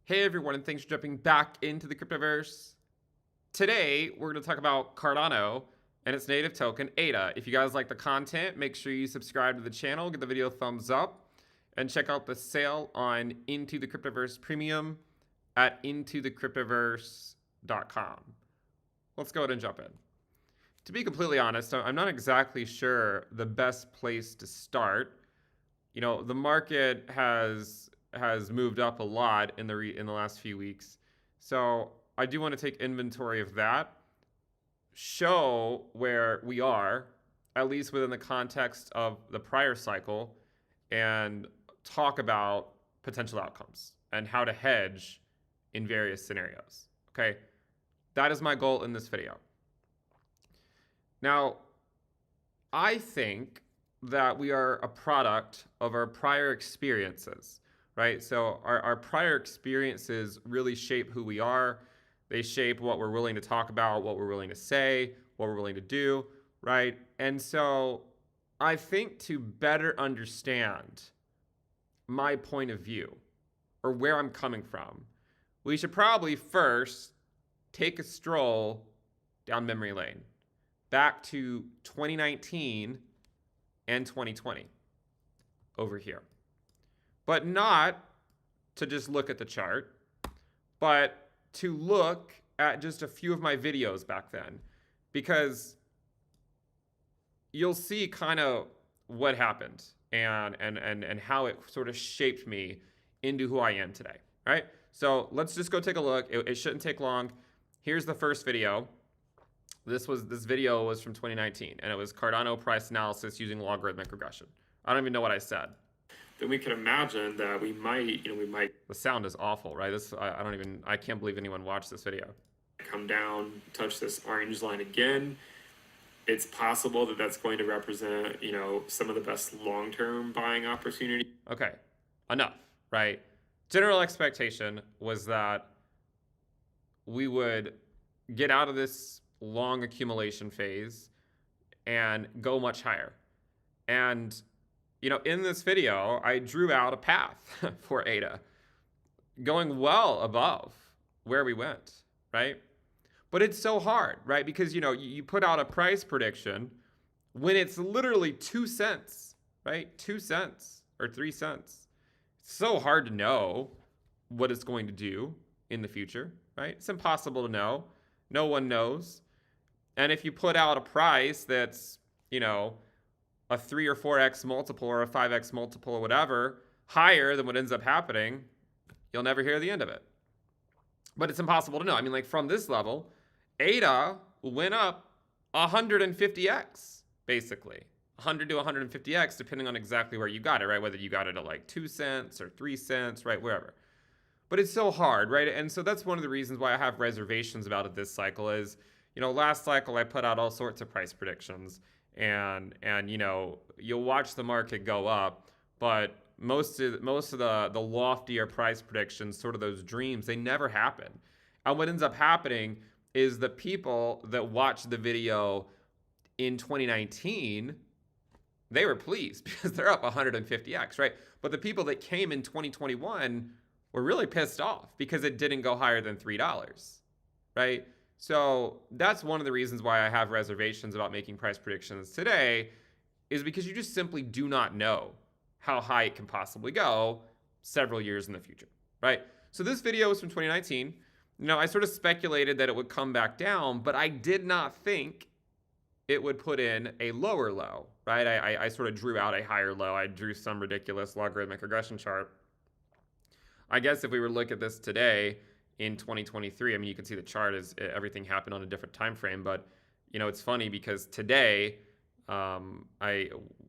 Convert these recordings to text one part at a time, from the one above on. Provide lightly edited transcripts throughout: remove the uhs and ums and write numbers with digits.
Hey everyone, and thanks for jumping back into the cryptoverse. Today, we're going to talk about Cardano and its native token, ADA. If you guys like the content, make sure you subscribe to the channel, give the video a thumbs up, and check out the sale on Into the Cryptoverse Premium at intothecryptoverse.com. Let's go ahead and jump in. To be completely honest, I'm not exactly sure the best place to start. You know, the market has moved up a lot in the last few weeks. So I do want to take inventory of that, show where we are, at least within the context of the prior cycle, and talk about potential outcomes and how to hedge in various scenarios. Okay, that is my goal in this video. Now, I think that we are a product of our prior experiences, right? So our prior experiences really shape who we are. They shape what we're willing to talk about, what we're willing to say, what we're willing to do, right? And so I think to better understand my point of view or where I'm coming from, we should probably first take a stroll down memory lane back to 2019 and 2020 over here. But not to just look at the chart, but to look at just a few of my videos back then, because you'll see kind of what happened and how it sort of shaped me into who I am today, right? So let's just go take a look. It shouldn't take long. Here's the first video. This video was from 2019, and it was Cardano price analysis using logarithmic regression. I don't even know what I said. Then we can imagine that we might. The sound is awful, right? I can't believe anyone watched this video. Come down, touch this orange line again. It's possible that that's going to represent, some of the best long-term buying opportunity. Okay, enough, right? General expectation was that we would get out of this long accumulation phase and go much higher. And, in this video, I drew out a path for ADA going well above where we went, right? But it's so hard, right? Because, you put out a price prediction when it's literally 2 cents, right? 2 cents or 3 cents. It's so hard to know what it's going to do in the future, right? It's impossible to know. No one knows. And if you put out a price that's, a 3 or 4x multiple or a 5x multiple or whatever, higher than what ends up happening, you'll never hear the end of it. But it's impossible to know. I mean, like from this level, ADA went up 150x, basically. 100 to 150x, depending on exactly where you got it, right? Whether you got it at like 2 cents or 3 cents, right? Wherever. But it's so hard, right? And so that's one of the reasons why I have reservations about it this cycle is, last cycle I put out all sorts of price predictions, and you'll watch the market go up, but most of the loftier price predictions, sort of those dreams, they never happen. And what ends up happening is the people that watched the video in 2019, they were pleased because they're up 150x, right? But the people that came in 2021 were really pissed off because it didn't go higher than $3, right? So that's one of the reasons why I have reservations about making price predictions today, is because you just simply do not know how high it can possibly go several years in the future, right? So this video was from 2019. I sort of speculated that it would come back down, but I did not think it would put in a lower low, right? I sort of drew out a higher low. I drew some ridiculous logarithmic regression chart. I guess if we were to look at this today in 2023, I mean, you can see the chart is everything happened on a different time frame, but it's funny because today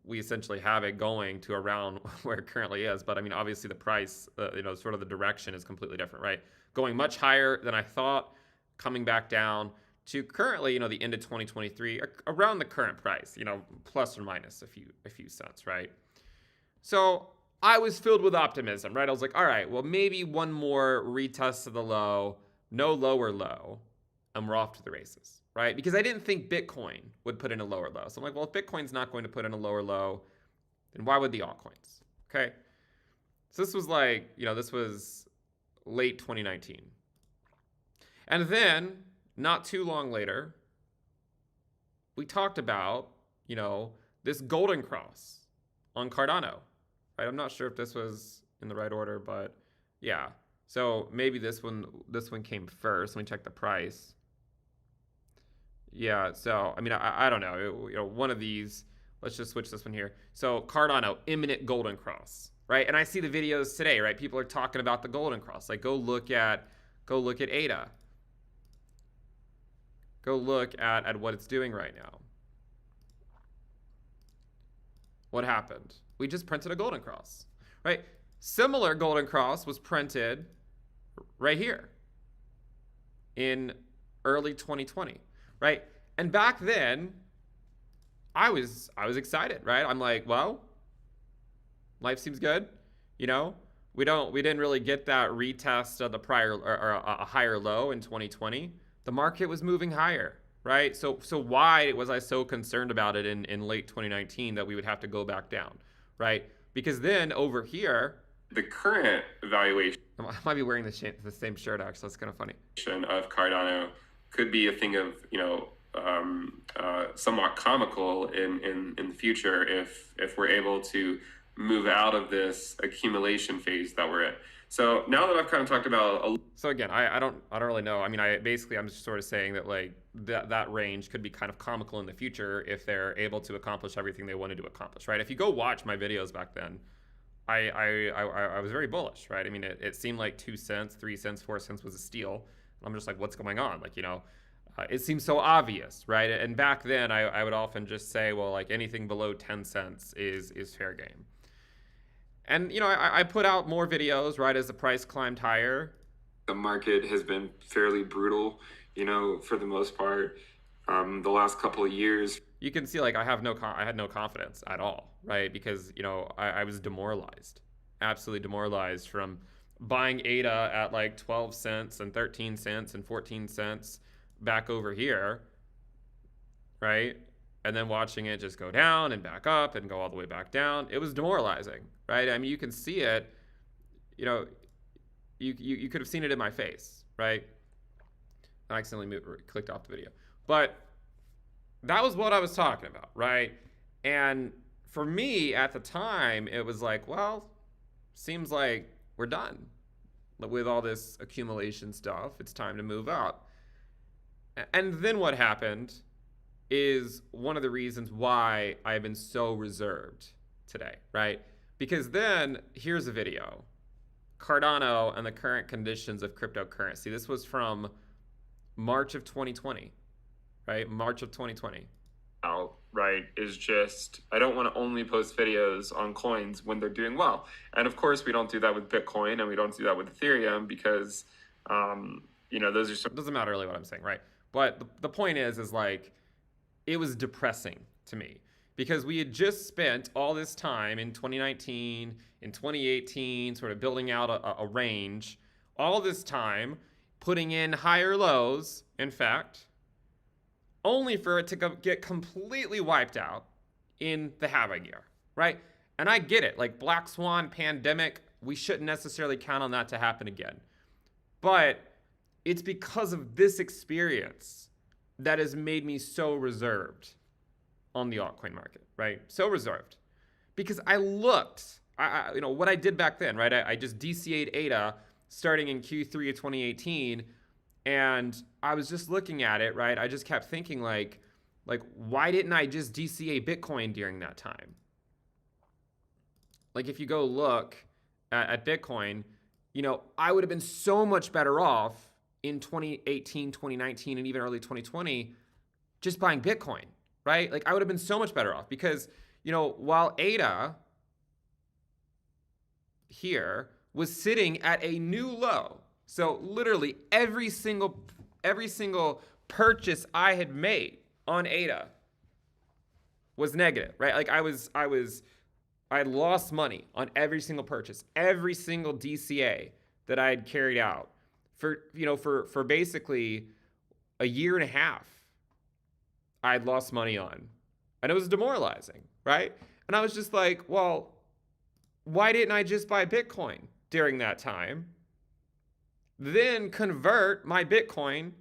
we essentially have it going to around where it currently is, but I mean, obviously the price, sort of the direction is completely different, right? Going much higher than I thought, coming back down to currently, the end of 2023, around the current price, plus or minus a few cents, right? So I was filled with optimism, right? I was like, all right, well, maybe one more retest of the low, no lower low, and we're off to the races, right? Because I didn't think Bitcoin would put in a lower low. So I'm like, well, if Bitcoin's not going to put in a lower low, then why would the altcoins? Okay. So this was like, this was late 2019. And then, not too long later, we talked about, you know, this golden cross on Cardano, right? I'm not sure if this was in the right order, but yeah. So maybe this one came first. Let me check the price. Yeah, so I mean, I don't know. You know, one of these. Let's just switch this one here. So Cardano, imminent golden cross, right? And I see the videos today, right? People are talking about the golden cross. Like, go look at ADA. Go look at what it's doing right now. What happened? We just printed a golden cross, right? Similar golden cross was printed right here in early 2020, right? And back then, I was excited, right? I'm like, well, life seems good, you know. We didn't really get that retest of the prior or a higher low in 2020. The market was moving higher, right? So why was I so concerned about it in late 2019 that we would have to go back down, right? Because then over here, the current valuation, I might be wearing the same shirt actually. That's kind of funny. Of Cardano could be a thing of, you know, somewhat comical in the future if we're able to move out of this accumulation phase that we're in. So now that I've kind of talked about, so again, I don't really know. I mean, I'm just sort of saying that like that range could be kind of comical in the future if they're able to accomplish everything they wanted to accomplish, right? If you go watch my videos back then, I was very bullish, right? I mean, it seemed like 2 cents, 3 cents, 4 cents was a steal. I'm just like, what's going on? Like, you know, it seems so obvious, right? And back then, I would often just say, well, like anything below 10 cents is fair game. And, you know, I put out more videos, right, as the price climbed higher. The market has been fairly brutal, you know, for the most part, the last couple of years. You can see, like, I had no confidence at all, right? Because, you know, I was demoralized, absolutely demoralized from buying ADA at like 12 cents and 13 cents and 14 cents back over here, right? And then watching it just go down and back up and go all the way back down. It was demoralizing, right? I mean, you can see it, you know, you could have seen it in my face, right? I accidentally clicked off the video. But that was what I was talking about, right? And for me at the time, it was like, well, seems like we're done with all this accumulation stuff. It's time to move up. And then what happened is one of the reasons why I've been so reserved today, right? Because then here's a video, Cardano and the current conditions of cryptocurrency. This was from March of 2020, right? March of 2020. Right, is just, I don't want to only post videos on coins when they're doing well. And of course, we don't do that with Bitcoin and we don't do that with Ethereum because, you know, those are some... It doesn't matter really what I'm saying, right? But the point is like, it was depressing to me because we had just spent all this time in 2019, in 2018, sort of building out a range, all this time putting in higher lows, in fact, only for it to get completely wiped out in the halving year, right? And I get it, like Black Swan, pandemic, we shouldn't necessarily count on that to happen again. But it's because of this experience that has made me so reserved on the altcoin market, right? So reserved. Because I looked, you know, what I did back then, right? I just DCA'd ADA starting in Q3 of 2018, and I was just looking at it, right? I just kept thinking like why didn't I just DCA Bitcoin during that time? Like if you go look at Bitcoin, you know, I would have been so much better off in 2018, 2019, and even early 2020 just buying Bitcoin, right? Like I would have been so much better off because, you know, while ADA here was sitting at a new low, so literally every single purchase I had made on ADA was negative, right? Like I had lost money on every single purchase, every single DCA that I had carried out for basically a year and a half. I had lost money on, and it was demoralizing, right? And I was just like, well, why didn't I just buy Bitcoin during that time? then convert my Bitcoin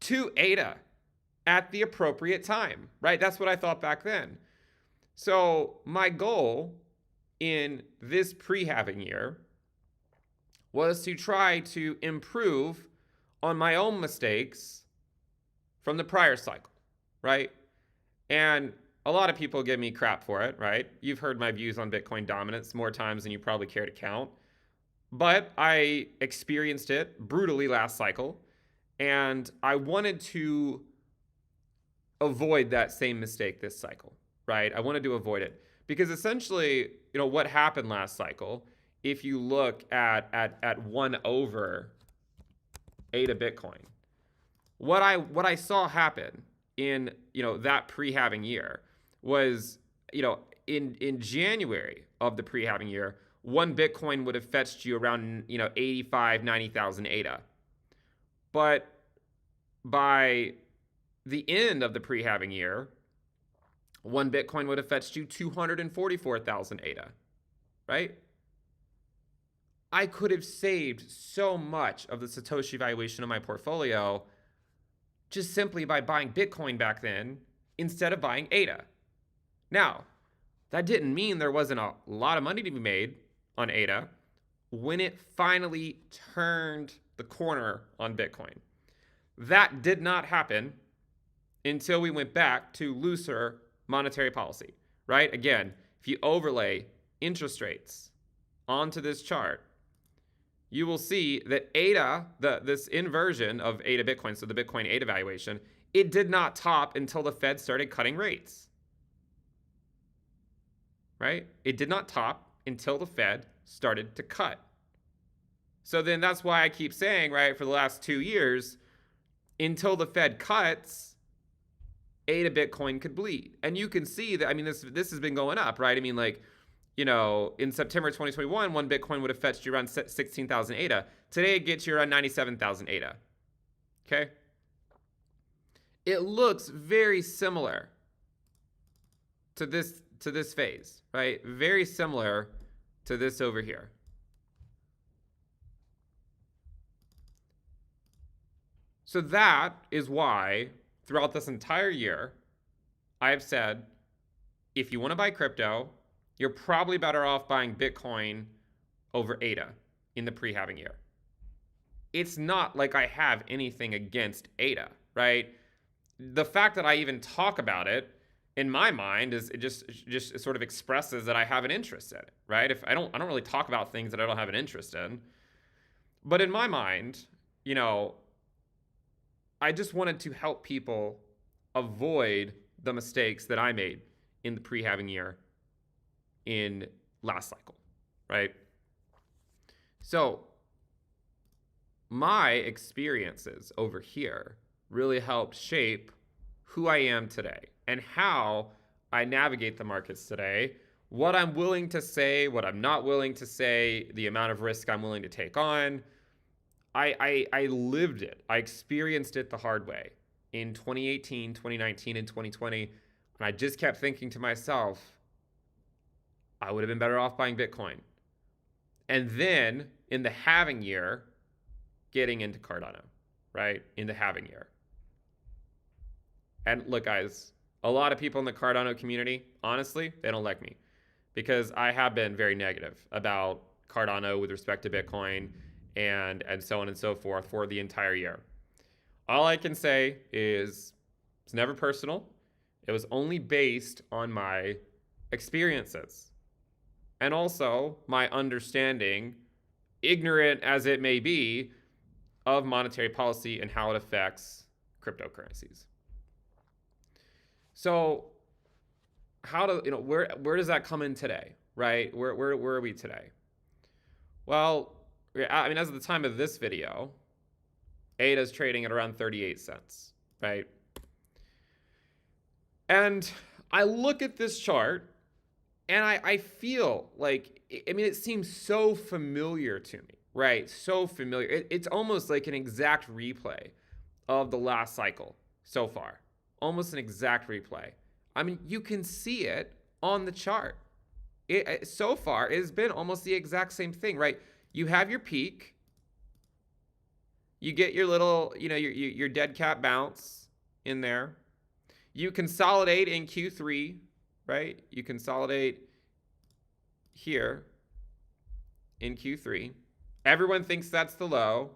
to ADA at the appropriate time, right? That's what I thought back then. So my goal in this pre-halving year was to try to improve on my own mistakes from the prior cycle, right? And a lot of people give me crap for it, right? You've heard my views on Bitcoin dominance more times than you probably care to count. But I experienced it brutally last cycle, and I wanted to avoid that same mistake this cycle, right? I wanted to avoid it because essentially, what happened last cycle, if you look at 1 over ADA Bitcoin, what I saw happen in that pre-halving year was in January of the pre-halving year, 1 Bitcoin would have fetched you around 85, 90,000 ADA. But by the end of the pre-halving year, 1 Bitcoin would have fetched you 244,000 ADA, right? I could have saved so much of the Satoshi valuation of my portfolio just simply by buying Bitcoin back then instead of buying ADA. Now, that didn't mean there wasn't a lot of money to be made on ADA when it finally turned the corner on Bitcoin. That did not happen until we went back to looser monetary policy, right? Again, if you overlay interest rates onto this chart, you will see that ADA, this inversion of ADA Bitcoin, so the Bitcoin ADA valuation, it did not top until the Fed started cutting rates, right? It did not top until the Fed started to cut. So then that's why I keep saying, right, for the last 2 years, until the Fed cuts, ADA Bitcoin could bleed. And you can see that, I mean, this has been going up, right? I mean, like, in September 2021, 1 Bitcoin would have fetched you around 16,000 ADA. Today, it gets you around 97,000 ADA. Okay? It looks very similar to this phase, right? Very similar to this over here. So that is why throughout this entire year, I've said, if you want to buy crypto, you're probably better off buying Bitcoin over ADA in the pre-halving year. It's not like I have anything against ADA, right? The fact that I even talk about it, in my mind, is it just sort of expresses that I have an interest in it, right? If I don't really talk about things that I don't have an interest in. But in my mind, I just wanted to help people avoid the mistakes that I made in the pre-halving year in last cycle, right? So my experiences over here really helped shape who I am today and how I navigate the markets today, what I'm willing to say, what I'm not willing to say, the amount of risk I'm willing to take on. I lived it. I experienced it the hard way in 2018, 2019, and 2020. And I just kept thinking to myself, I would have been better off buying Bitcoin. And then in the halving year, getting into Cardano, right? In the halving year. And look, guys, a lot of people in the Cardano community, honestly, they don't like me because I have been very negative about Cardano with respect to Bitcoin and so on and so forth for the entire year. All I can say is it's never personal. It was only based on my experiences and also my understanding, ignorant as it may be, of monetary policy and how it affects cryptocurrencies. So where does that come in today, right? Where are we today? Well, I mean, as of the time of this video, ADA is trading at around 38 cents, right? And I look at this chart and I feel like, I mean, it seems so familiar to me, right? So familiar. It's almost like an exact replay of the last cycle so far. Almost an exact replay. I mean, you can see it on the chart. So far, it has been almost the exact same thing, right? You have your peak, You get your little, your dead cat bounce in there. You consolidate in Q3, right? You consolidate here in Q3. Everyone thinks that's the low,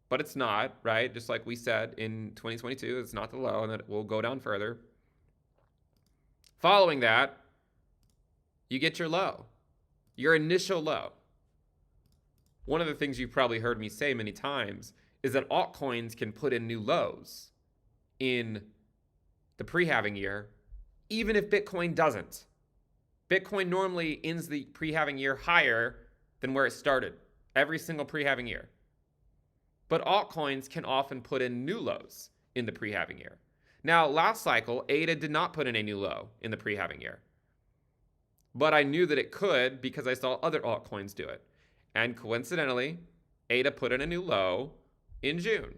but it's not, right? Just like we said in 2022, it's not the low, and that it will go down further. Following that, you get your low, your initial low. One of the things you've probably heard me say many times is that altcoins can put in new lows in the pre-halving year, even if Bitcoin doesn't. Bitcoin normally ends the pre-halving year higher than where it started every single pre-halving year. But altcoins can often put in new lows in the pre-halving year. Now, last cycle, ADA did not put in a new low in the pre-halving year. But I knew that it could because I saw other altcoins do it. And coincidentally, ADA put in a new low in June,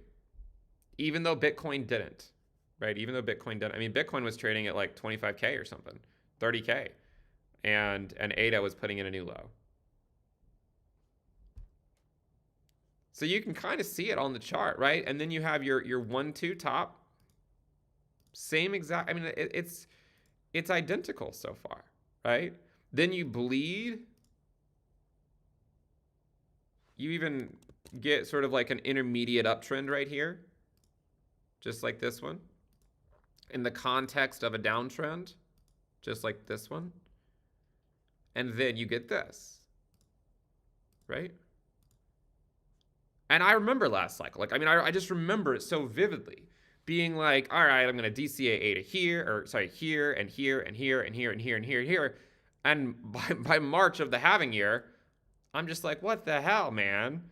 even though Bitcoin didn't, right? Even though Bitcoin didn't. I mean, Bitcoin was trading at like 25K or something, 30K. And ADA was putting in a new low. So you can kind of see it on the chart, right? And then you have your 1-2 top. Same exact, I mean, it's identical so far, right? Then you bleed. You even get sort of like an intermediate uptrend right here, just like this one. In the context of a downtrend, just like this one. And then you get this, right? And I remember last cycle. Like, I mean, I just remember it so vividly. Being like, all right, I'm going to DCA ADA here, or sorry, here, and here, and here, and here, and here, and here, and here. And by March of the halving year, I'm just like, what the hell, man?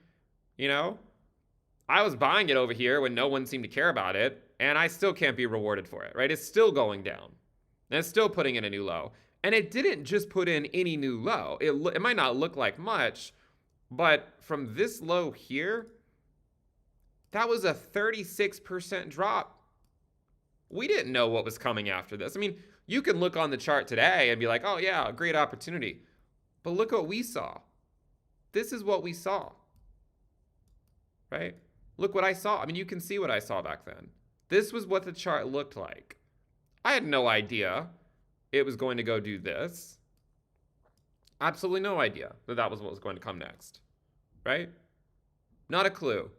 You know? I was buying it over here when no one seemed to care about it, and I still can't be rewarded for it, right? It's still going down. And it's still putting in a new low. And it didn't just put in any new low. It might not look like much, but from this low here, that was a 36% drop. We didn't know what was coming after this. I mean, you can look on the chart today and be like, oh yeah, great opportunity. But look what we saw. This is what we saw, right? Look what I saw. I mean, you can see what I saw back then. This was what the chart looked like. I had no idea it was going to go do this. Absolutely no idea that that was what was going to come next, right? Not a clue.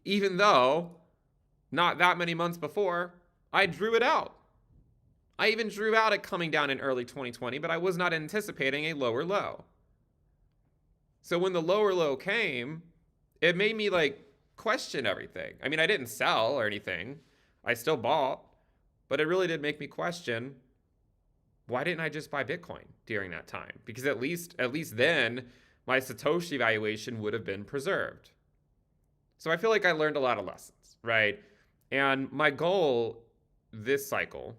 Even though not that many months before, I drew it out. I even drew out it coming down in early 2020, but I was not anticipating a lower low. So when the lower low came, it made me like question everything. I mean, I didn't sell or anything. I still bought, but it really did make me question, why didn't I just buy Bitcoin during that time? Because at least then my Satoshi valuation would have been preserved. So I feel like I learned a lot of lessons, right? And my goal this cycle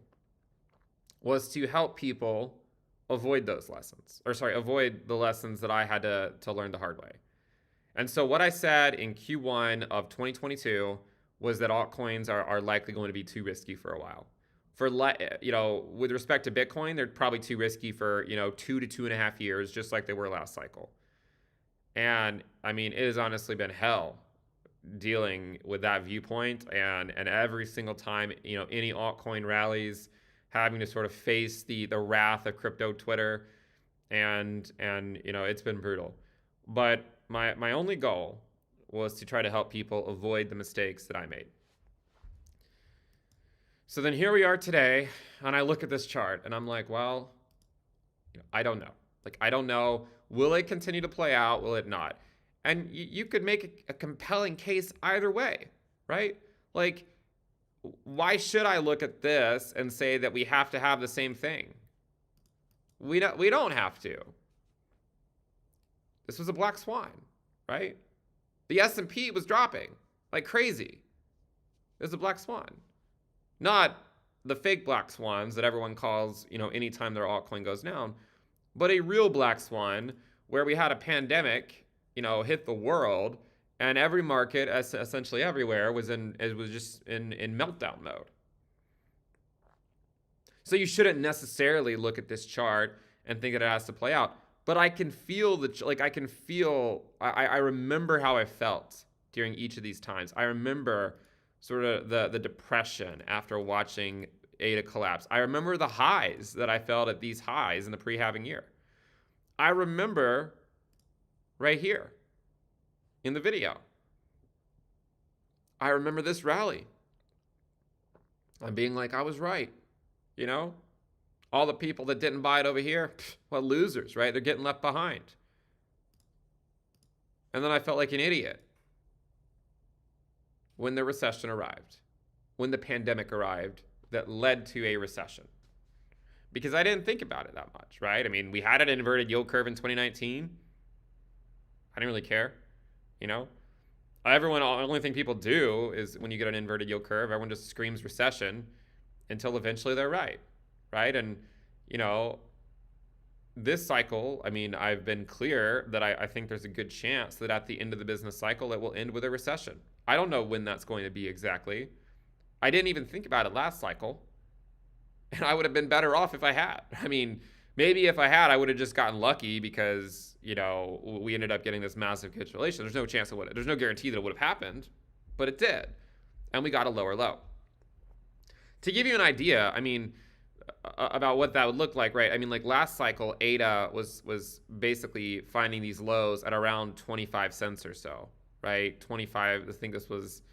was to help people avoid those lessons, avoid the lessons that I had to learn the hard way. And so what I said in Q1 of 2022 was that altcoins are likely going to be too risky for a while. With respect to Bitcoin, they're probably too risky for, 2 to 2.5 years, just like they were last cycle. And I mean, it has honestly been hell dealing with that viewpoint, and every single time, any altcoin rallies, having to sort of face the wrath of crypto Twitter, and it's been brutal. But my only goal was to try to help people avoid the mistakes that I made. So then here we are today, and I look at this chart, and I'm like, well, I don't know. I don't know. Will it continue to play out? Will it not? And you could make a compelling case either way, right? Like, why should I look at this and say that we have to have the same thing? We don't have to. This was a black swan, right? The S&P was dropping like crazy. It was a black swan. Not the fake black swans that everyone calls, anytime their altcoin goes down, but a real black swan where we had a pandemic, hit the world, and every market, essentially everywhere, was just in meltdown mode. So you shouldn't necessarily look at this chart and think that it has to play out. But I can feel I remember how I felt during each of these times. I remember sort of the depression after watching ADA collapse. I remember the highs that I felt at these highs in the pre-halving year. I remember right here in the video. I remember this rally. I'm being like, I was right, you know? All the people that didn't buy it over here, what losers, right? They're getting left behind. And then I felt like an idiot when the recession arrived, when the pandemic arrived that led to a recession. Because I didn't think about it that much, right? I mean, we had an inverted yield curve in 2019. I didn't really care, you know? The only thing people do is when you get an inverted yield curve, everyone just screams recession until eventually they're right? And, you know, this cycle, I mean, I've been clear that I think there's a good chance that at the end of the business cycle, it will end with a recession. I don't know when that's going to be exactly. I didn't even think about it last cycle, and I would have been better off if I had. I mean, maybe if I had, I would have just gotten lucky because, you know, we ended up getting this massive capitulation. There's no chance it would have. There's no guarantee that it would have happened, but it did, and we got a lower low. To give you an idea, I mean, about what that would look like, right? I mean, like last cycle, ADA was basically finding these lows at around 25 cents or so, right? 25, I think this was,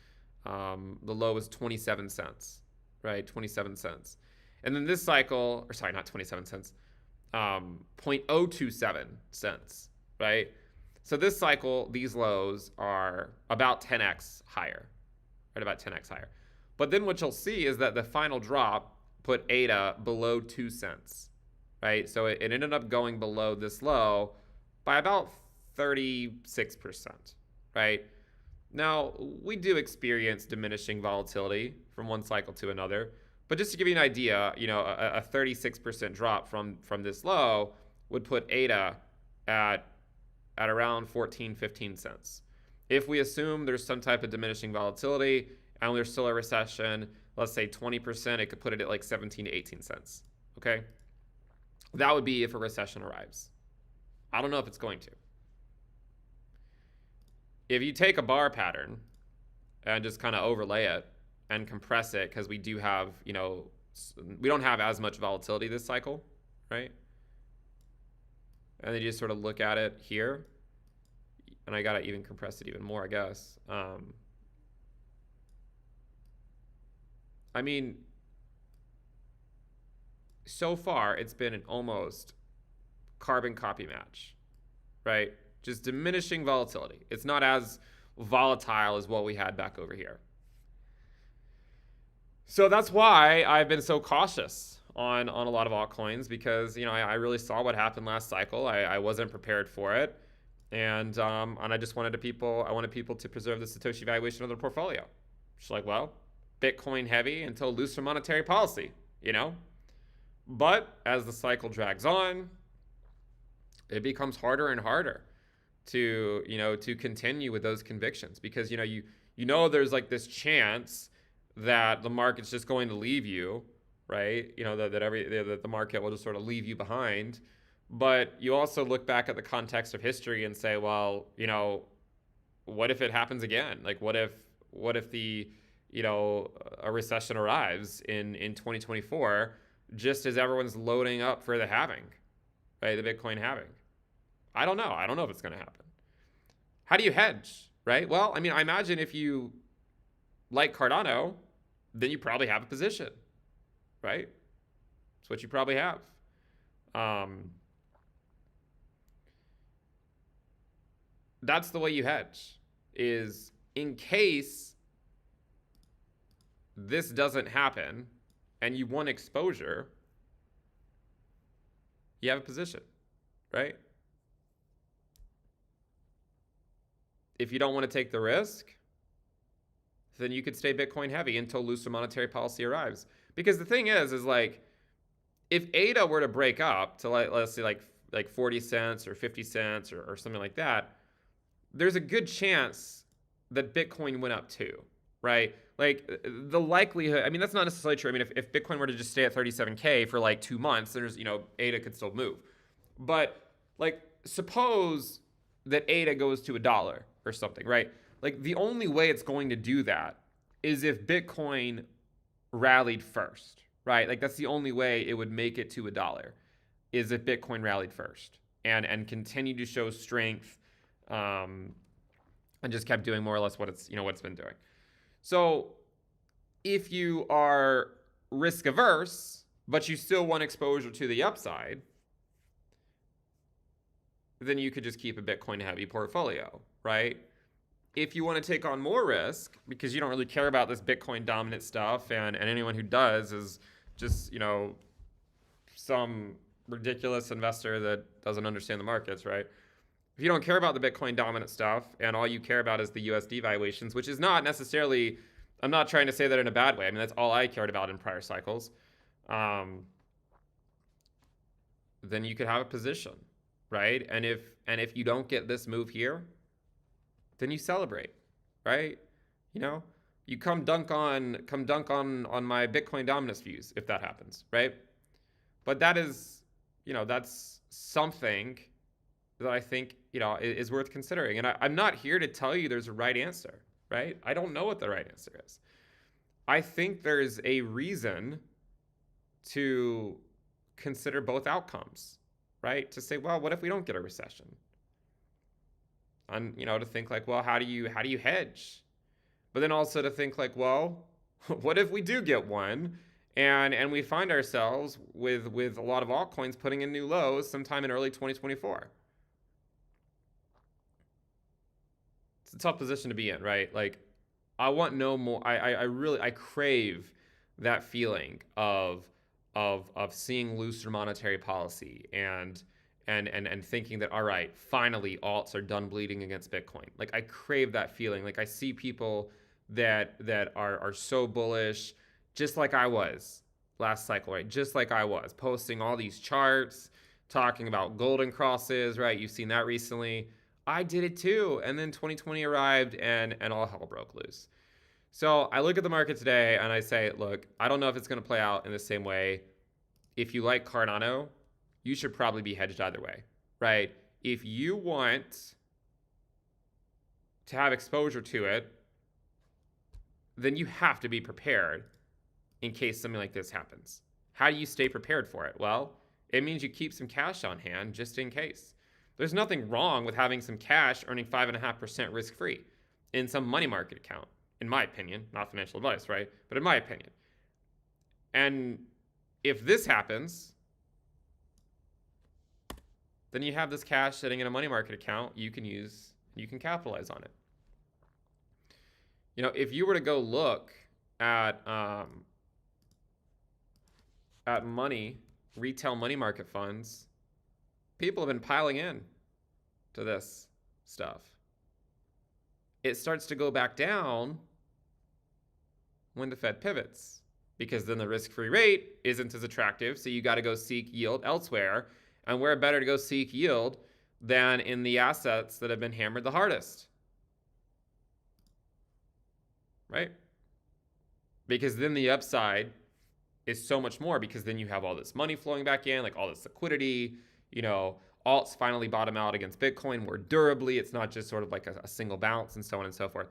the low was 27 cents, right? 27 cents. And then this cycle, or sorry, not 27 cents, 0.027 cents, right? So this cycle, these lows are about 10x higher, right? About 10x higher. But then what you'll see is that the final drop put ADA below 2 cents, right? So it ended up going below this low by about 36%, right? Now, we do experience diminishing volatility from one cycle to another, but just to give you an idea, you know, a 36% drop from this low would put ADA at around 14, 15 cents. If we assume there's some type of diminishing volatility and there's still a recession, let's say 20%, it could put it at like 17 to 18 cents, okay? That would be if a recession arrives. I don't know if it's going to. If you take a bar pattern and just kind of overlay it and compress it, because we do have, you know, we don't have as much volatility this cycle, right? And then you just sort of look at it here, and I gotta even compress it even more, I guess. I mean, so far it's been an almost carbon copy match, right? Just diminishing volatility. It's not as volatile as what we had back over here. So that's why I've been so cautious on a lot of altcoins, because, you know, I really saw what happened last cycle. I wasn't prepared for it. And I just wanted people to preserve the Satoshi valuation of their portfolio. Just like, well, Bitcoin heavy until looser monetary policy, you know? But as the cycle drags on, it becomes harder and harder to, you know, to continue with those convictions, because, you know, there's like this chance that the market's just going to leave you, right? You know, that the market will just sort of leave you behind. But you also look back at the context of history and say, well, you know, what if it happens again? Like, what if the, you know, a recession arrives in 2024, just as everyone's loading up for the halving, right? The Bitcoin halving. I don't know. I don't know if it's going to happen. How do you hedge, right? Well, I mean, I imagine if you like Cardano, then you probably have a position, right? That's what you probably have. That's the way you hedge, is in case this doesn't happen and you want exposure, you have a position, right? If you don't want to take the risk, then you could stay Bitcoin heavy until looser monetary policy arrives. Because the thing is like, if ADA were to break up to, like, let's say like 40 cents or 50 cents or something like that, there's a good chance that Bitcoin went up too, right? Like, the likelihood, I mean, that's not necessarily true. I mean, if Bitcoin were to just stay at 37K for like 2 months, there's, you know, ADA could still move. But like, suppose that ADA goes to $1 or something, right? Like the only way it's going to do that is if Bitcoin rallied first, right? Like that's the only way it would make it to $1 is if Bitcoin rallied first and continue to show strength, and just kept doing more or less what it's been doing. So if you are risk averse, but you still want exposure to the upside, then you could just keep a Bitcoin heavy portfolio, right? If you want to take on more risk because you don't really care about this Bitcoin dominant stuff, and anyone who does is just, some ridiculous investor that doesn't understand the markets, right? If you don't care about the Bitcoin dominant stuff and all you care about is the USD valuations, which is not necessarily, I'm not trying to say that in a bad way. I mean, that's all I cared about in prior cycles. Then you could have a position, right? And if you don't get this move here, then you celebrate, right? You come dunk on my Bitcoin dominance views if that happens, right? But that is, that's something that I think, is worth considering. And I'm not here to tell you there's a right answer, right? I don't know what the right answer is. I think there's a reason to consider both outcomes, right? To say, well, what if we don't get a recession? And, to think like, well, how do you hedge? But then also to think like, well, what if we do get one and we find ourselves with a lot of altcoins putting in new lows sometime in early 2024? It's a tough position to be in, right? Like, I want no more. I crave that feeling of seeing looser monetary policy and thinking that, all right, finally alts are done bleeding against Bitcoin. Like, I crave that feeling. Like, I see people that are so bullish, just like I was last cycle, right? Just like I was posting all these charts, talking about golden crosses, right? You've seen that recently. I did it too. And then 2020 arrived and all hell broke loose. So I look at the market today and I say, look, I don't know if it's going to play out in the same way. If you like Cardano, you should probably be hedged either way, right? If you want to have exposure to it, then you have to be prepared in case something like this happens. How do you stay prepared for it? Well, it means you keep some cash on hand just in case. There's nothing wrong with having some cash earning 5.5% risk-free in some money market account, in my opinion. Not financial advice, right? But in my opinion. And if this happens, then you have this cash sitting in a money market account you can use, you can capitalize on it. If you were to go look at retail money market funds, people have been piling in to this stuff. It starts to go back down when the Fed pivots, because then the risk-free rate isn't as attractive, so you got to go seek yield elsewhere. And where better to go seek yield than in the assets that have been hammered the hardest, right? Because then the upside is so much more, because then you have all this money flowing back in, like all this liquidity, alts finally bottom out against Bitcoin more durably. It's not just sort of like a single bounce and so on and so forth.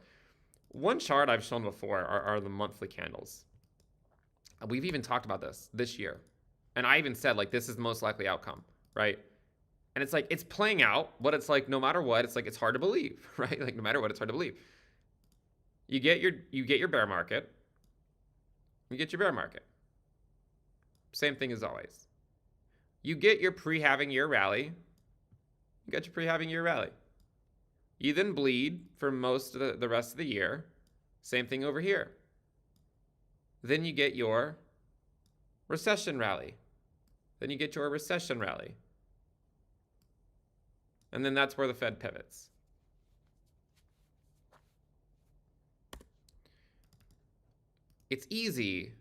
One chart I've shown before are the monthly candles. We've even talked about this year. And I even said, like, this is the most likely outcome, right? And it's like, it's playing out, but it's like, no matter what, it's like, it's hard to believe, right? Like, no matter what, it's hard to believe. You get your bear market. You get your bear market. Same thing as always. You get your pre-halving year rally. You got your pre-halving year rally. You then bleed for most of the rest of the year. Same thing over here. Then you get your recession rally. Then you get your recession rally. And then that's where the Fed pivots. It's easy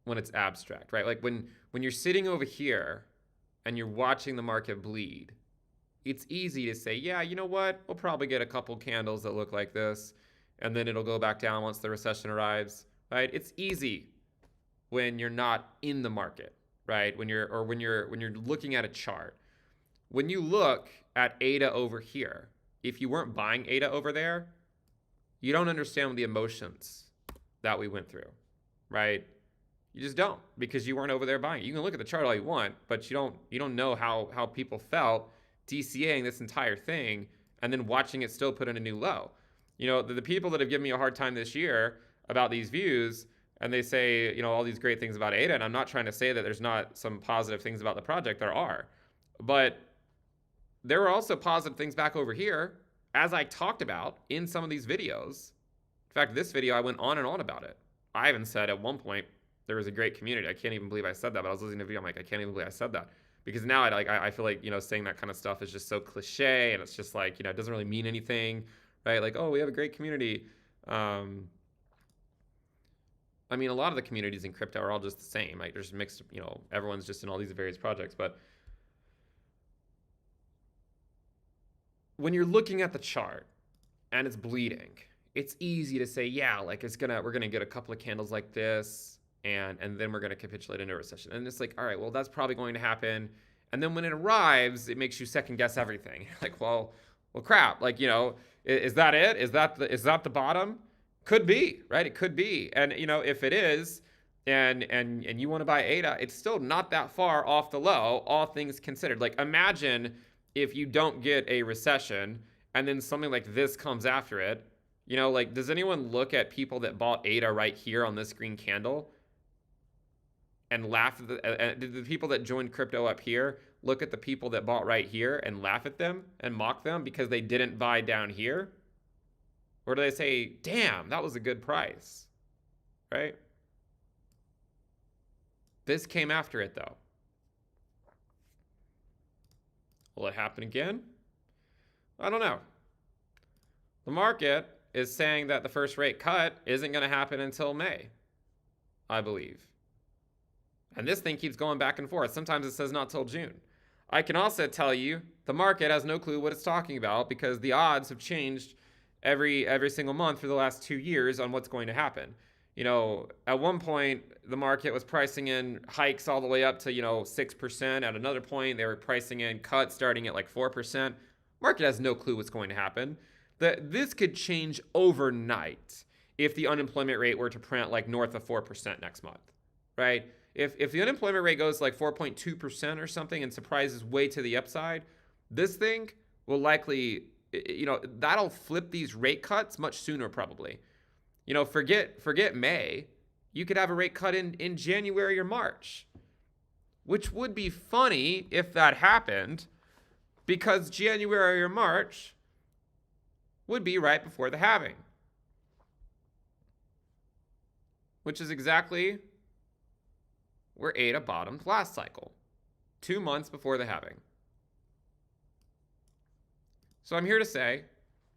when it's abstract, right? Like when you're sitting over here and you're watching the market bleed, it's easy to say, yeah, you know what? We'll probably get a couple candles that look like this, and then it'll go back down once the recession arrives, right? It's easy when you're not in the market, right? When you're looking at a chart. When you look at ADA over here, if you weren't buying ADA over there, you don't understand the emotions that we went through, right? You just don't, because you weren't over there buying it. You can look at the chart all you want, but you don't know how people felt DCAing this entire thing and then watching it still put in a new low. You know, the people that have given me a hard time this year about these views, and they say, you know, all these great things about ADA, and I'm not trying to say that there's not some positive things about the project. There are. But there were also positive things back over here, as I talked about in some of these videos. In fact, this video, I went on and on about it. I even said at one point, there was a great community. I can't even believe I said that, but I was listening to the video. I'm like, I can't even believe I said that. Because now I feel like, you know, saying that kind of stuff is just so cliche, and it's just like, you know, it doesn't really mean anything, right? Like, oh, we have a great community. I mean, a lot of the communities in crypto are all just the same. Like, there's mixed, you know, everyone's just in all these various projects. But when you're looking at the chart and it's bleeding, it's easy to say, yeah, like we're gonna get a couple of candles like this, and then we're gonna capitulate into a recession. And it's like, all right, well, that's probably going to happen. And then when it arrives, it makes you second guess everything. Like, well, crap. Like, you know, is that it? Is that the bottom? Could be, right? It could be. And you know, if it is, and you want to buy ADA, it's still not that far off the low, all things considered. Like, imagine if you don't get a recession and then something like this comes after it. You know, like, does anyone look at people that bought ADA right here on this green candle and laugh at did the people that joined crypto up here look at the people that bought right here and laugh at them and mock them because they didn't buy down here? Or do they say, damn, that was a good price, right? This came after it, though. Will it happen again? I don't know. The market is saying that the first rate cut isn't going to happen until May, I believe. And this thing keeps going back and forth. Sometimes it says not till June. I can also tell you the market has no clue what it's talking about, because the odds have changed every single month for the last 2 years on what's going to happen. You know, at one point, the market was pricing in hikes all the way up to, you know, 6%. At another point, they were pricing in cuts starting at like 4%. Market has no clue what's going to happen. This could change overnight if the unemployment rate were to print like north of 4% next month, right? If the unemployment rate goes like 4.2% or something and surprises way to the upside, this thing will likely, you know, that'll flip these rate cuts much sooner probably. You know, forget May. You could have a rate cut in January or March, which would be funny if that happened, because January or March would be right before the halving, which is exactly where ADA bottomed last cycle, 2 months before the halving. So I'm here to say,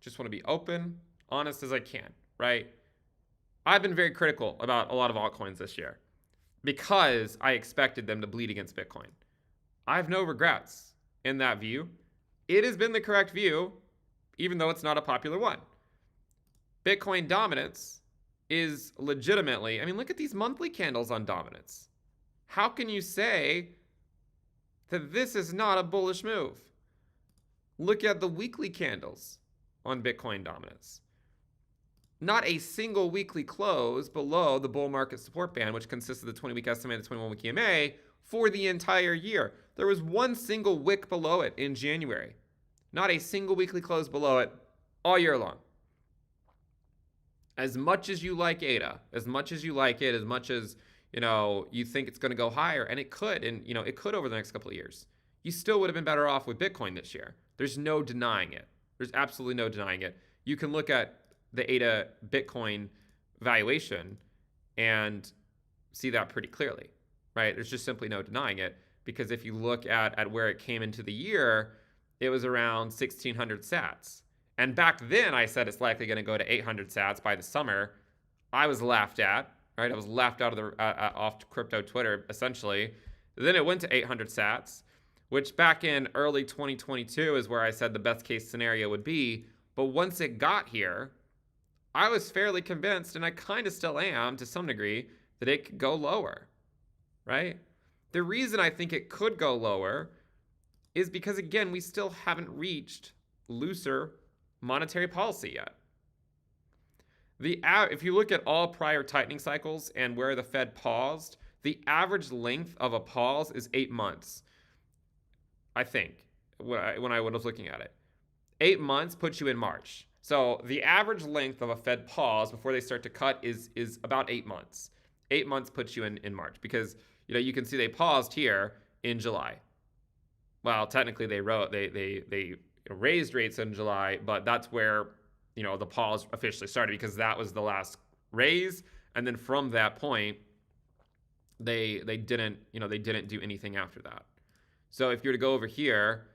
just want to be open, honest as I can, right? I've been very critical about a lot of altcoins this year because I expected them to bleed against Bitcoin. I have no regrets in that view. It has been the correct view, even though it's not a popular one. Bitcoin dominance is legitimately, I mean, look at these monthly candles on dominance. How can you say that this is not a bullish move? Look at the weekly candles on Bitcoin dominance. Not a single weekly close below the bull market support band, which consists of the 20-week SMA and the 21-week EMA, for the entire year. There was one single wick below it in January. Not a single weekly close below it all year long. As much as you like ADA, as much as you like it, as much as, you know, you think it's going to go higher, and it could, and, you know, it could over the next couple of years, you still would have been better off with Bitcoin this year. There's no denying it. There's absolutely no denying it. You can look at the ADA Bitcoin valuation and see that pretty clearly, right? There's just simply no denying it, because if you look at where it came into the year, it was around 1,600 sats. And back then I said it's likely going to go to 800 sats by the summer. I was laughed at, right? I was laughed out of the off crypto Twitter, essentially. Then it went to 800 sats, which back in early 2022 is where I said the best case scenario would be. But once it got here, I was fairly convinced, and I kind of still am to some degree, that it could go lower, right? The reason I think it could go lower is because, again, we still haven't reached looser monetary policy yet. If you look at all prior tightening cycles and where the Fed paused, the average length of a pause is 8 months. I think when I was looking at it, 8 months puts you in March. So the average length of a Fed pause before they start to cut is about 8 months. 8 months puts you in March because you can see they paused here in July. Well, technically they raised rates in July, but that's where the pause officially started because that was the last raise, and then from that point they didn't do anything after that. So if you were to go over here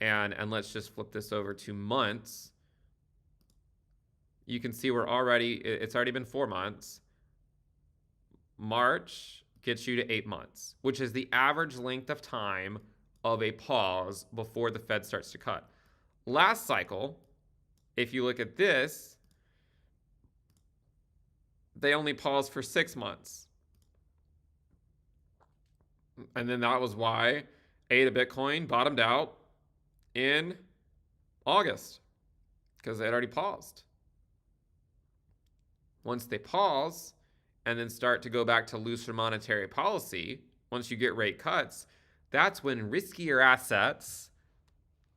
and let's just flip this over to months, you can see it's already been 4 months. March gets you to 8 months, which is the average length of time of a pause before the Fed starts to cut. Last cycle, if you look at this, they only paused for 6 months. And then that was why ADA Bitcoin bottomed out in August, because they had already paused. Once they pause and then start to go back to looser monetary policy, once you get rate cuts, that's when riskier assets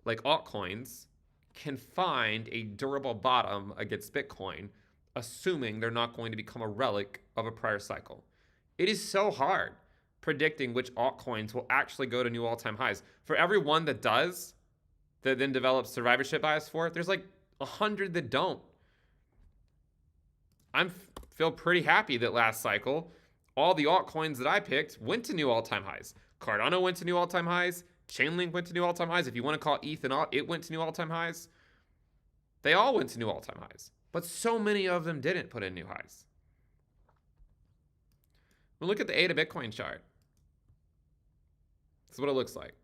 like altcoins can find a durable bottom against Bitcoin, assuming they're not going to become a relic of a prior cycle. It is so hard predicting which altcoins will actually go to new all-time highs. For every one that does, that then develops survivorship bias for it, there's like 100 that don't. I feel pretty happy that last cycle, all the altcoins that I picked went to new all-time highs. Cardano went to new all-time highs. Chainlink went to new all-time highs. If you want to call ETH and all, it went to new all-time highs. They all went to new all-time highs. But so many of them didn't put in new highs. Well, look at the ADA Bitcoin chart. This is what it looks like,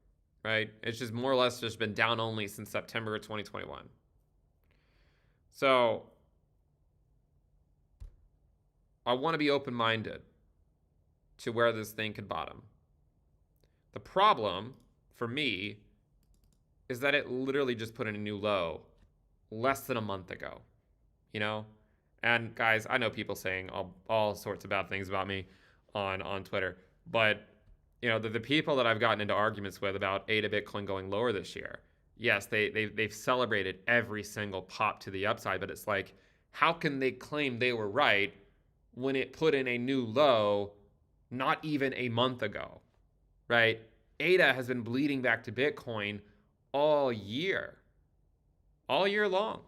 right? It's just more or less just been down only since September of 2021. So I want to be open-minded to where this thing could bottom. The problem for me is that it literally just put in a new low less than a month ago, And guys, I know people saying all sorts of bad things about me on Twitter, but the people that I've gotten into arguments with about ADA Bitcoin going lower this year, yes, they've celebrated every single pop to the upside, but it's like, how can they claim they were right when it put in a new low not even a month ago, right? ADA has been bleeding back to Bitcoin all year long.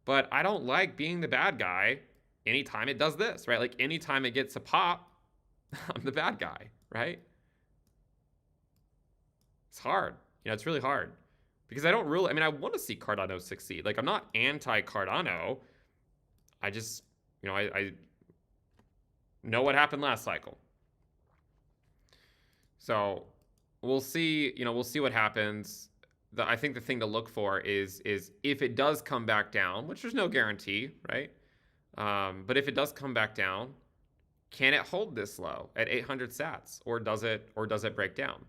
But I don't like being the bad guy anytime it does this, right? Like anytime it gets a pop, I'm the bad guy, right? It's hard. It's really hard because I want to see Cardano succeed. Like I'm not anti-Cardano. I just, I know what happened last cycle. So we'll see, we'll see what happens. I think the thing to look for is if it does come back down, which there's no guarantee, right? But if it does come back down, can it hold this low at 800 sats, or does it break down?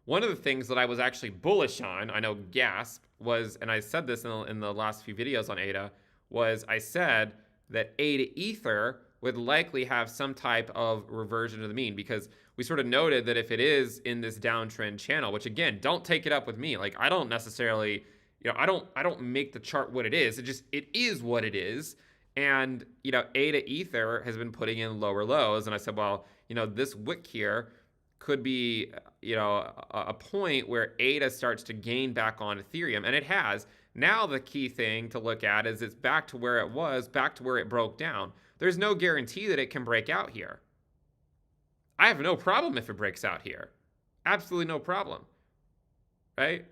One of the things that I was actually bullish on, I know Gasp was, and I said this in the last few videos on ADA, was I said that ADA Ether would likely have some type of reversion to the mean, because we sort of noted that if it is in this downtrend channel, which again, don't take it up with me. Like I don't necessarily, I don't make the chart what it is. It is what it is. And, ADA Ether has been putting in lower lows. And I said, well, this wick here could be, a point where ADA starts to gain back on Ethereum. And it has. Now the key thing to look at is it's back to where it was, back to where it broke down. There's no guarantee that it can break out here. I have no problem if it breaks out here. Absolutely no problem. Right?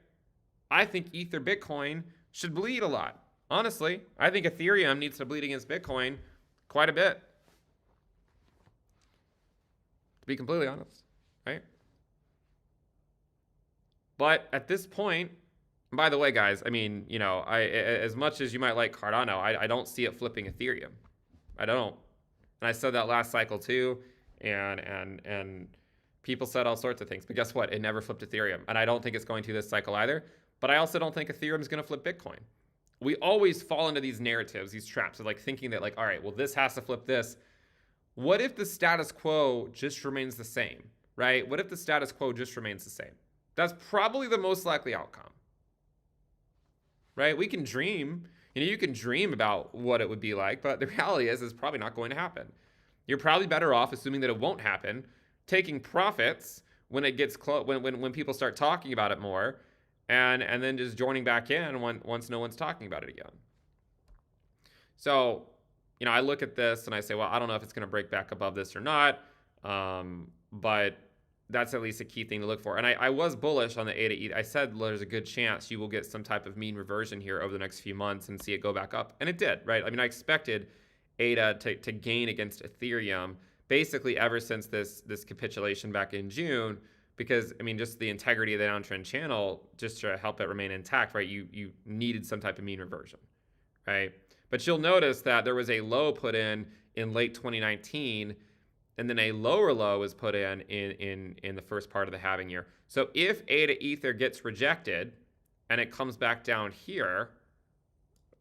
I think Ether Bitcoin should bleed a lot. Honestly, I think Ethereum needs to bleed against Bitcoin quite a bit. To be completely honest, right? But at this point, by the way, guys, as much as you might like Cardano, I don't see it flipping Ethereum. I don't. And I said that last cycle too, and people said all sorts of things. But guess what? It never flipped Ethereum. And I don't think it's going to this cycle either. But I also don't think Ethereum is going to flip Bitcoin. we always fall into these narratives, these traps of like thinking that like, all right, well, this has to flip this. What if the status quo just remains the same, right? What if the status quo just remains the same? That's probably the most likely outcome, right? We can dream, you can dream about what it would be like, but the reality is it's probably not going to happen. You're probably better off assuming that it won't happen, taking profits when it gets close, when people start talking about it more, and then just joining back in once no one's talking about it again. So, I look at this and I say, well, I don't know if it's going to break back above this or not, but that's at least a key thing to look for. And I was bullish on the ADA ETH. I said there's a good chance you will get some type of mean reversion here over the next few months and see it go back up. And it did, right? I mean, I expected ADA to gain against Ethereum basically ever since this capitulation back in June, because, I mean, just the integrity of the downtrend channel, just to help it remain intact, right? You needed some type of mean reversion, right? But you'll notice that there was a low put in late 2019, and then a lower low was put in the first part of the halving year. So if ADA Ether gets rejected and it comes back down here,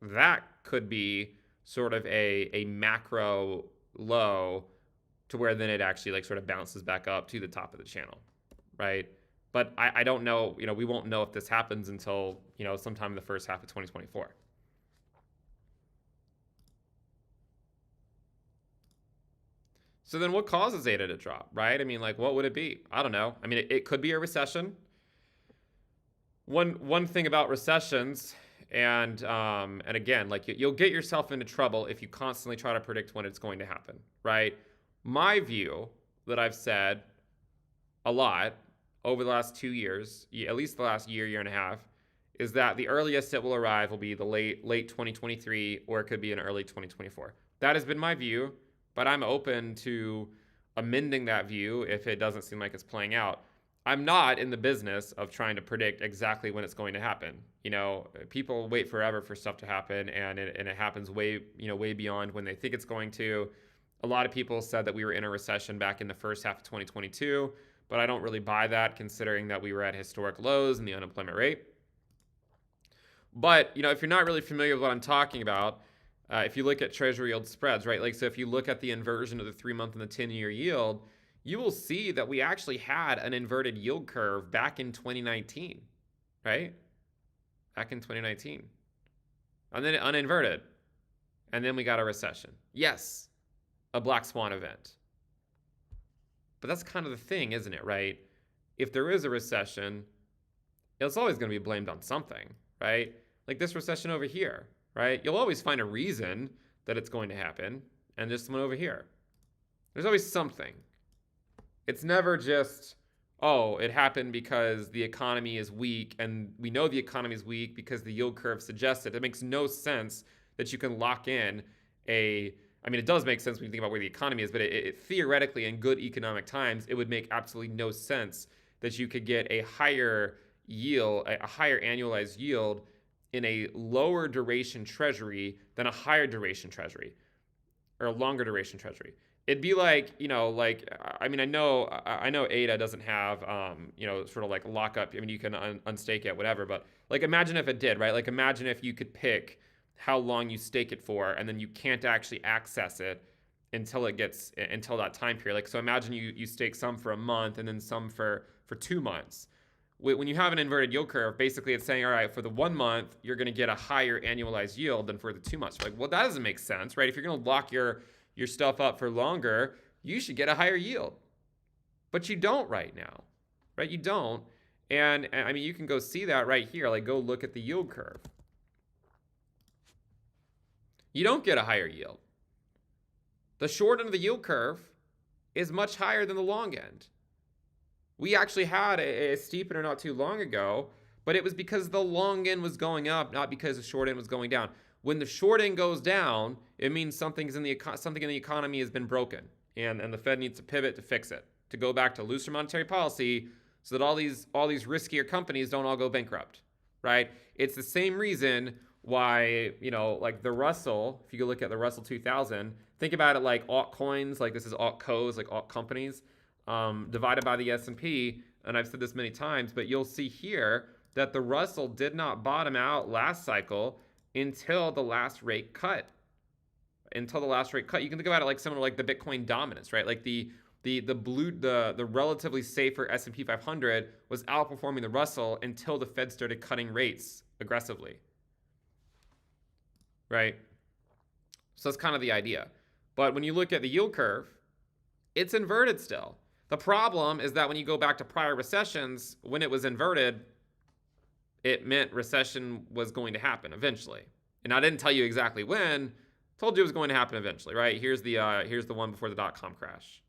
that could be sort of a macro low to where then it actually like sort of bounces back up to the top of the channel, right? But I don't know, we won't know if this happens until, sometime in the first half of 2024. So then what causes ADA to drop, right? I mean, like, what would it be? I don't know. I mean, it could be a recession. One thing about recessions, and again, like, you'll get yourself into trouble if you constantly try to predict when it's going to happen, right? My view that I've said a lot over the last 2 years, at least the last year and a half, is that the earliest it will arrive will be the late 2023, or it could be in early 2024. That has been my view, but I'm open to amending that view if it doesn't seem like it's playing out. I'm not in the business of trying to predict exactly when it's going to happen. People wait forever for stuff to happen, and it happens way beyond when they think it's going to. A lot of people said that we were in a recession back in the first half of 2022, but I don't really buy that, considering that we were at historic lows in the unemployment rate. But, if you're not really familiar with what I'm talking about, if you look at treasury yield spreads, right? Like, so if you look at the inversion of the 3-month and the 10-year yield, you will see that we actually had an inverted yield curve back in 2019, right? Back in 2019. And then it uninverted. And then we got a recession. Yes, a black swan event. But that's kind of the thing, isn't it, right? If there is a recession, it's always going to be blamed on something, right? Like this recession over here, right? You'll always find a reason that it's going to happen, and there's someone over here. There's always something. It's never just, oh, it happened because the economy is weak, and we know the economy is weak because the yield curve suggests it. It makes no sense that you can lock in it does make sense when you think about where the economy is, but it theoretically, in good economic times, it would make absolutely no sense that you could get a higher yield, a higher annualized yield in a lower duration treasury than a higher duration treasury or a longer duration treasury. It'd be like, I know ADA doesn't have, sort of like lockup. I mean, you can unstake it, whatever, but like imagine if it did, right? Like imagine if you could pick how long you stake it for, and then you can't actually access it until that time period. Like, so imagine you stake some for a month and then some for 2 months. When you have an inverted yield curve, basically it's saying, all right, for the 1 month, you're going to get a higher annualized yield than for the 2 months. Like, well, that doesn't make sense, right? If you're going to lock your stuff up for longer, you should get a higher yield. But you don't right now, right? You don't. And I mean, you can go see that right here. Like, go look at the yield curve. You don't get a higher yield. The short end of the yield curve is much higher than the long end. We actually had a steepener not too long ago, but it was because the long end was going up, not because the short end was going down. When the short end goes down, it means something in the economy has been broken, and the Fed needs to pivot to fix it, to go back to looser monetary policy, so that all these riskier companies don't all go bankrupt, right? It's the same reason why, like the Russell, if you go look at the Russell 2000, think about it like altcoins, like this is altcos, like alt companies, divided by the S&P, and I've said this many times, but you'll see here that the Russell did not bottom out last cycle until the last rate cut. Until the last rate cut. You can think about it like similar like the Bitcoin dominance, right? Like the relatively safer S&P 500 was outperforming the Russell until the Fed started cutting rates aggressively, right? So that's kind of the idea. But when you look at the yield curve, it's inverted still. The problem is that when you go back to prior recessions, when it was inverted, it meant recession was going to happen eventually. And I didn't tell you exactly when. Told you it was going to happen eventually, right? Here's the one before the dot-com crash.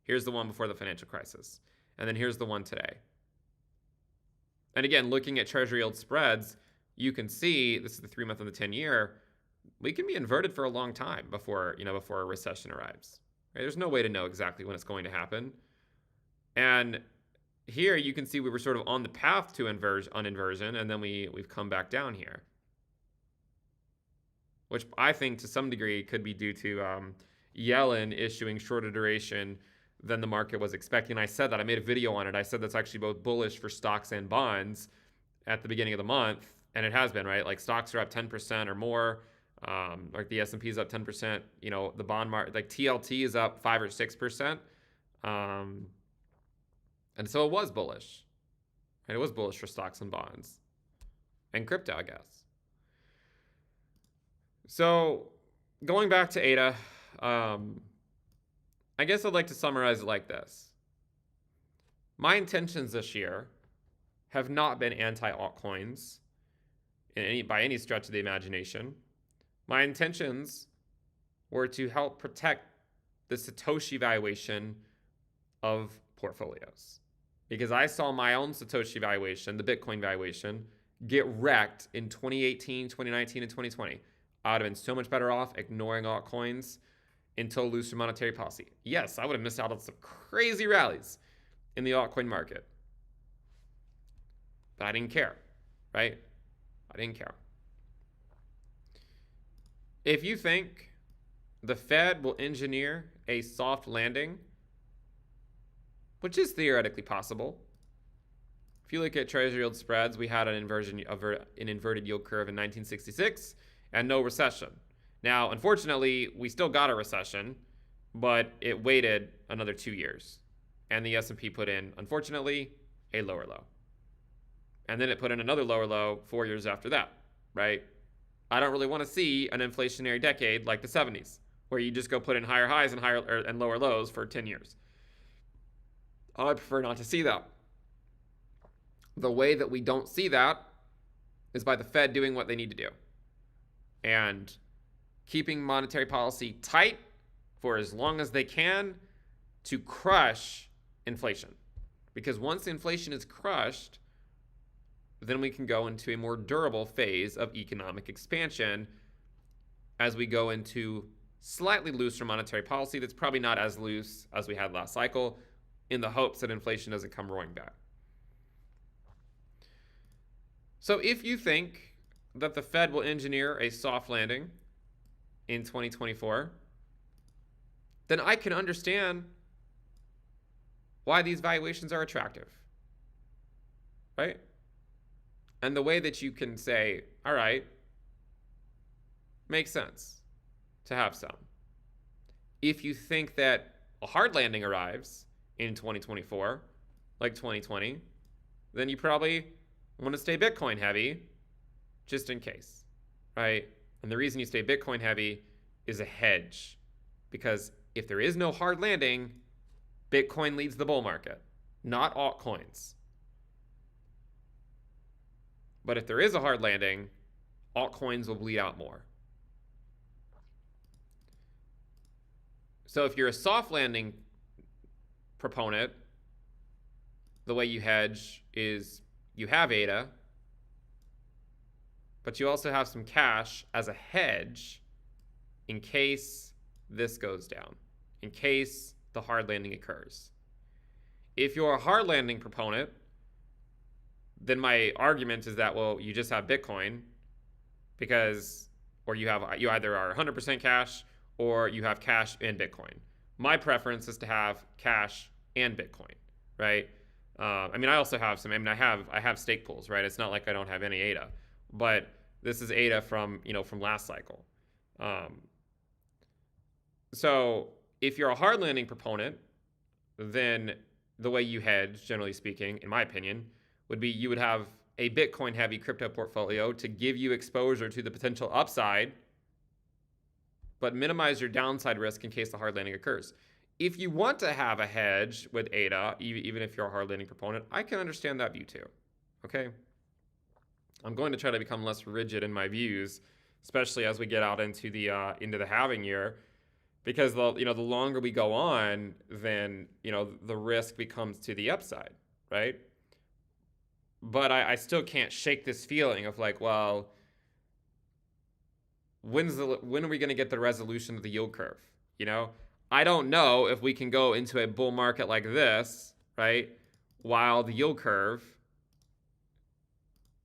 Here's the one before the financial crisis. And then here's the one today. And again, looking at Treasury yield spreads, you can see, this is the 3-month and the 10-year, we can be inverted for a long time before a recession arrives. Right? There's no way to know exactly when it's going to happen. And here you can see we were sort of on the path to inversion, and then we've come back down here, which I think to some degree could be due to Yellen issuing shorter duration than the market was expecting. I said that. I made a video on it. I said that's actually both bullish for stocks and bonds at the beginning of the month, and it has been, right? Like stocks are up 10% or more. Like the S&P is up 10%. The bond market, like TLT is up 5 or 6%. And so it was bullish. And it was bullish for stocks and bonds and crypto, I guess. So going back to ADA, I guess I'd like to summarize it like this. My intentions this year have not been anti-altcoins by any stretch of the imagination. My intentions were to help protect the Satoshi valuation of portfolios. Because I saw my own Satoshi valuation, the Bitcoin valuation, get wrecked in 2018, 2019, and 2020. I would have been so much better off ignoring altcoins until looser monetary policy. Yes, I would have missed out on some crazy rallies in the altcoin market. But I didn't care, right? I didn't care. If you think the Fed will engineer a soft landing, which is theoretically possible. If you look at Treasury yield spreads, we had an inverted yield curve in 1966 and no recession. Now, unfortunately, we still got a recession, but it waited another 2 years. And the S&P put in, unfortunately, a lower low. And then it put in another lower low 4 years after that, right? I don't really want to see an inflationary decade like the 70s, where you just go put in higher highs and lower lows for 10 years. I prefer not to see that. The way that we don't see that is by the Fed doing what they need to do and keeping monetary policy tight for as long as they can to crush inflation. Because once inflation is crushed, then we can go into a more durable phase of economic expansion as we go into slightly looser monetary policy that's probably not as loose as we had last cycle, in the hopes that inflation doesn't come roaring back. So if you think that the Fed will engineer a soft landing in 2024, then I can understand why these valuations are attractive, right? And the way that you can say, all right, makes sense to have some. If you think that a hard landing arrives in 2024, like 2020, then you probably want to stay Bitcoin heavy just in case, right? And the reason you stay Bitcoin heavy is a hedge, because if there is no hard landing, Bitcoin leads the bull market, not altcoins. But if there is a hard landing, altcoins will bleed out more. So if you're a soft landing proponent, the way you hedge is you have ADA, but you also have some cash as a hedge in case this goes down, in case the hard landing occurs. If you're a hard landing proponent, then my argument is that, well, you just have Bitcoin because, or you either are 100% cash or you have cash and Bitcoin. My preference is to have cash and Bitcoin, right? I also have some. I have stake pools, right? It's not like I don't have any ADA, but This is ADA from, from last cycle. So if you're a hard landing proponent, then the way you hedge, generally speaking, in my opinion, would be you would have a Bitcoin heavy crypto portfolio to give you exposure to the potential upside, but minimize your downside risk in case the hard landing occurs. If you want to have a hedge with ADA, even if you're a hard landing proponent, I can understand that view too. Okay? I'm going to try to become less rigid in my views, especially as we get out into the halving year, because the longer we go on, then the risk becomes to the upside, right? But I still can't shake this feeling of like, well, when are we going to get the resolution of the yield curve? I don't know if we can go into a bull market like this, right, while the yield curve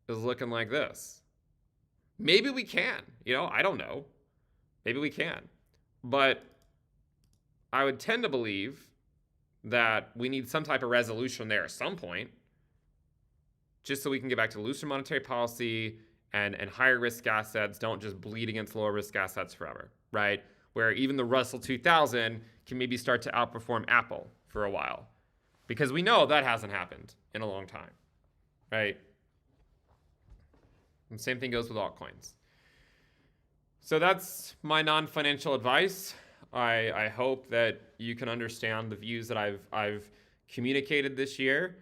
is looking like this. Maybe we can, I don't know. Maybe we can. But I would tend to believe that we need some type of resolution there at some point, just so we can get back to looser monetary policy and higher risk assets don't just bleed against lower risk assets forever, right? Where even the Russell 2000 can maybe start to outperform Apple for a while, because we know that hasn't happened in a long time, right? And same thing goes with altcoins. So that's my non-financial advice. I hope that you can understand the views that I've communicated this year.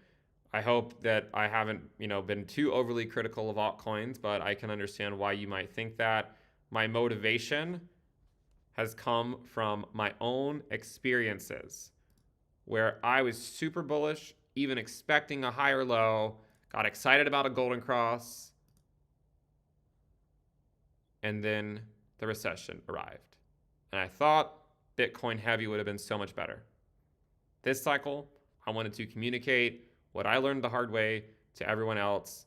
I hope that I haven't, been too overly critical of altcoins, but I can understand why you might think that. My motivation has come from my own experiences, where I was super bullish, even expecting a higher low, got excited about a golden cross, and then the recession arrived. And I thought Bitcoin heavy would have been so much better. This cycle, I wanted to communicate what I learned the hard way to everyone else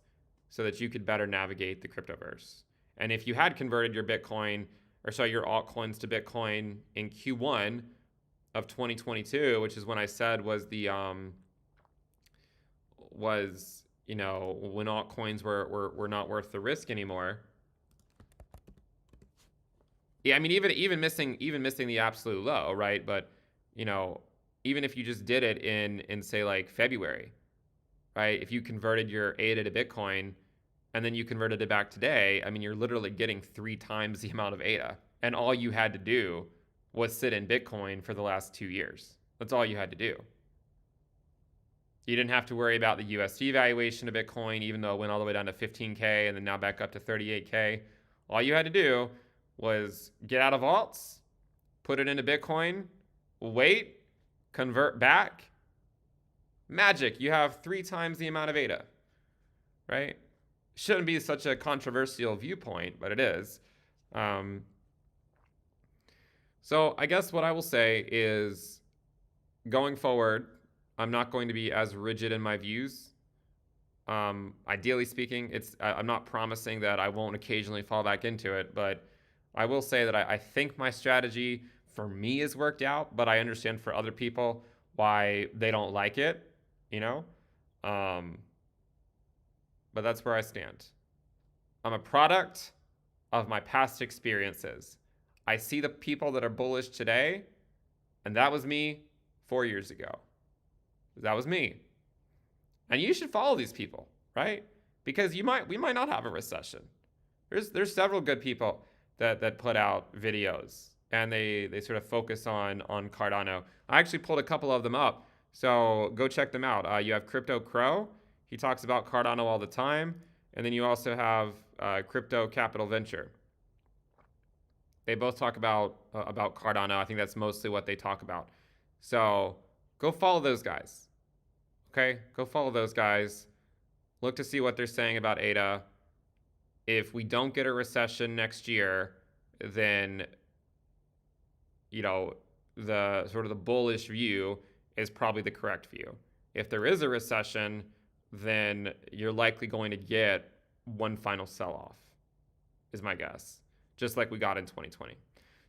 so that you could better navigate the cryptoverse. And if you had converted your altcoins to Bitcoin in Q1 of 2022, which is when I said was when altcoins were not worth the risk anymore. Yeah, I mean, even missing the absolute low, right? But even if you just did it in say like February, right? If you converted your ADA to Bitcoin and then you converted it back today, I mean, you're literally getting 3 times the amount of ADA. And all you had to do was sit in Bitcoin for the last 2 years. That's all you had to do. You didn't have to worry about the USD valuation of Bitcoin, even though it went all the way down to 15K and then now back up to 38K. All you had to do was get out of alts, put it into Bitcoin, wait, convert back. Magic, you have 3 times the amount of ADA, right? Shouldn't be such a controversial viewpoint, but it is. So I guess what I will say is, going forward, I'm not going to be as rigid in my views. Ideally speaking, I'm not promising that I won't occasionally fall back into it, but I will say that I think my strategy for me has worked out, but I understand for other people why they don't like it, but that's where I stand. I'm a product of my past experiences. I see the people that are bullish today, and that was me 4 years ago. That was me. And you should follow these people, right? Because we might not have a recession. There's several good people that put out videos, and they sort of focus on Cardano. I actually pulled a couple of them up, so go check them out. You have Crypto Crow. He talks about Cardano all the time. And then you also have Crypto Capital Venture. They both talk about Cardano. I think that's mostly what they talk about. So go follow those guys. Okay? Go follow those guys. Look to see what they're saying about ADA. If we don't get a recession next year, then the sort of the bullish view is probably the correct view. If there is a recession, then you're likely going to get one final sell-off, is my guess, just like we got in 2020.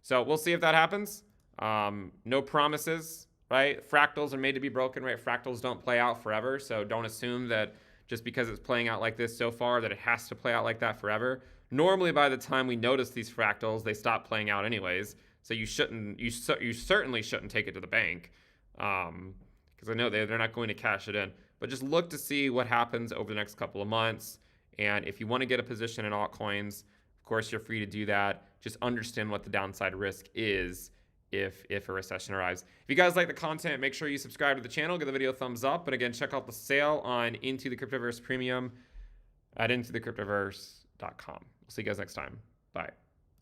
So we'll see if that happens. No promises, right? Fractals are made to be broken, right? Fractals don't play out forever, so don't assume that just because it's playing out like this so far that it has to play out like that forever. Normally, by the time we notice these fractals, they stop playing out anyways. So you certainly shouldn't take it to the bank, because I know they're not going to cash it in. But just look to see what happens over the next couple of months. And if you want to get a position in altcoins, of course, you're free to do that. Just understand what the downside risk is if a recession arrives. If you guys like the content, make sure you subscribe to the channel, give the video a thumbs up. And again, check out the sale on Into the Cryptoverse Premium at intothecryptoverse.com. We'll see you guys next time. Bye.